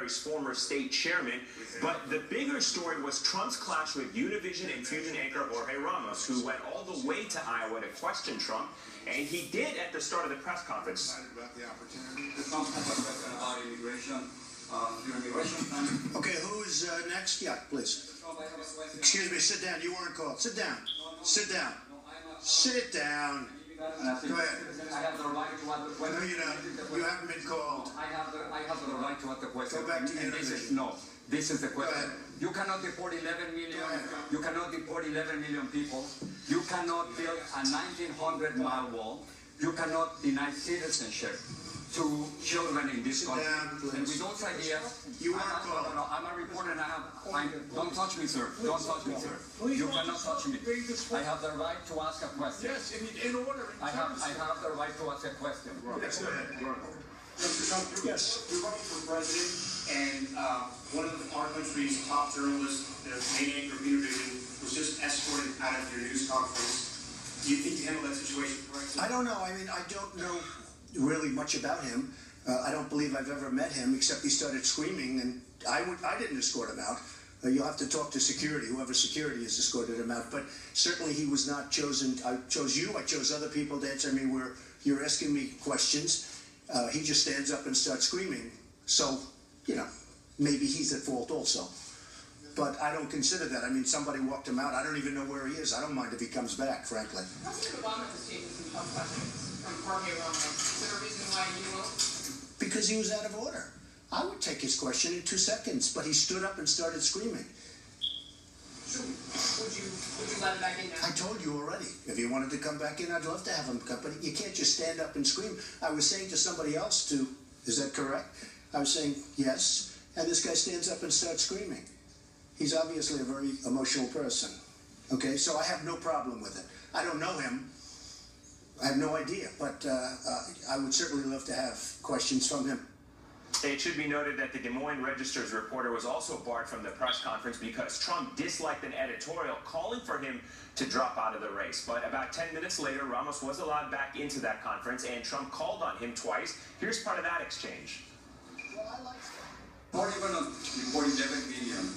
Mary's former state chairman. But the bigger story was Trump's clash with Univision and Fusion anchor Jorge Ramos, who went all the way to Iowa to question Trump, and he did at the start of the press conference. About the opportunity. Trump has a question about immigration. Immigration time. Okay, who's next? Yeah, please. Trump, I have a question. Excuse me, sit down. You weren't called. Sit down. Sit down. Sit down. Go ahead. I have the right to ask the question. No, you don't. You haven't been called. I have the right to ask the question. Go back to Univision. This is the question. You cannot deport 11 million. You cannot deport 11 million people. You cannot build a 1,900-mile wall. You cannot deny citizenship to children in this country. And with those ideas, I'm a reporter and don't touch me, sir. Don't touch me, sir. You cannot touch me. I have the right to ask a question. Yes, in order. I have the right to ask a question. Yes, go ahead. Mr. Trump, Yes. you're running for president, and one of our country's top journalists, the main anchor of Univision, was just escorted out of your news conference. Do you think you handled that situation correctly? I don't know. I mean, I don't know really much about him. I don't believe I've ever met him, except he started screaming, and I didn't escort him out. You'll have to talk to security, whoever security has escorted him out. But certainly he was not chosen. I chose you. I chose other people to answer me where you're asking me questions. He just stands up and starts screaming. So, you know, maybe he's at fault also. But I don't consider that. I mean, somebody walked him out. I don't even know where he is. I don't mind if he comes back, frankly. President Obama has taken some tough questions from Jorge Ramos. Is there a reason why you won't? Because he was out of order. I would take his question in 2 seconds, but he stood up and started screaming. So, would you let him back in now? I told you already. If he wanted to come back in, I'd love to have him come. But you can't just stand up and scream. I was saying to somebody else too, is that correct? I was saying yes, and this guy stands up and starts screaming. He's obviously a very emotional person. Okay, so I have no problem with it. I don't know him. I have no idea, but I would certainly love to have questions from him. It should be noted that the Des Moines Register's reporter was also barred from the press conference because Trump disliked an editorial calling for him to drop out of the race. But about 10 minutes later, Ramos was allowed back into that conference, and Trump called on him twice. Here's part of that exchange. Well, I like that. What are you going to report 11 million?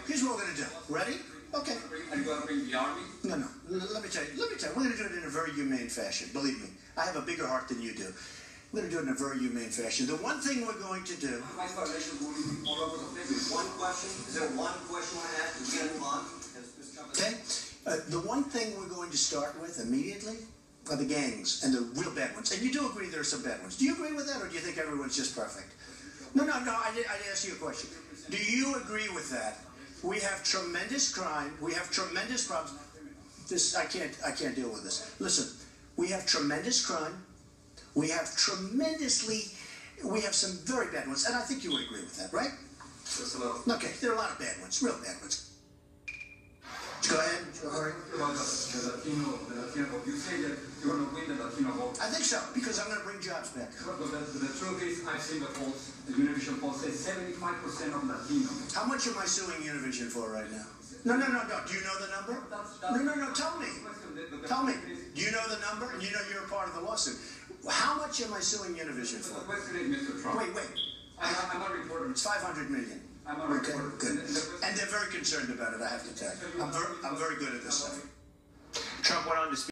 Here's what we're going to do. Ready? Okay. Are you going to bring the army? No. Let me tell you. We're going to do it in a very humane fashion. Believe me. I have a bigger heart than you do. We're going to do it in a very humane fashion. The one thing we're going to do... My violation will be all over the place. One question? Is there one question you want to ask? We're going to move on. Okay? The one thing we're going to start with immediately are the gangs and the real bad ones. And you do agree there are some bad ones. Do you agree with that, or do you think everyone's just perfect? No. I'd ask you a question. Do you agree with that? We have tremendous crime. We have tremendous problems. I can't deal with this. Listen, we have tremendous crime. We have some very bad ones, and I think you would agree with that, right? Okay, there are a lot of bad ones, real bad ones. Go ahead, Jorge. You say that you're going to win the Latino vote. I think so, because I'm going to bring jobs back. But the truth is, I've seen the polls, the Univision poll says 75% of Latinos. How much am I suing Univision for right now? No. Do you know the number? No, tell me. Tell me. Do you know the number? And you know you're a part of the lawsuit. How much am I suing Univision for? The question is, Mr. Trump. Wait. I'm a reporter. It's $500 million. I'm a reporter. Okay, good. And they're very concerned about it, I have to tell you. I'm very good at this stuff. Trump went on to speak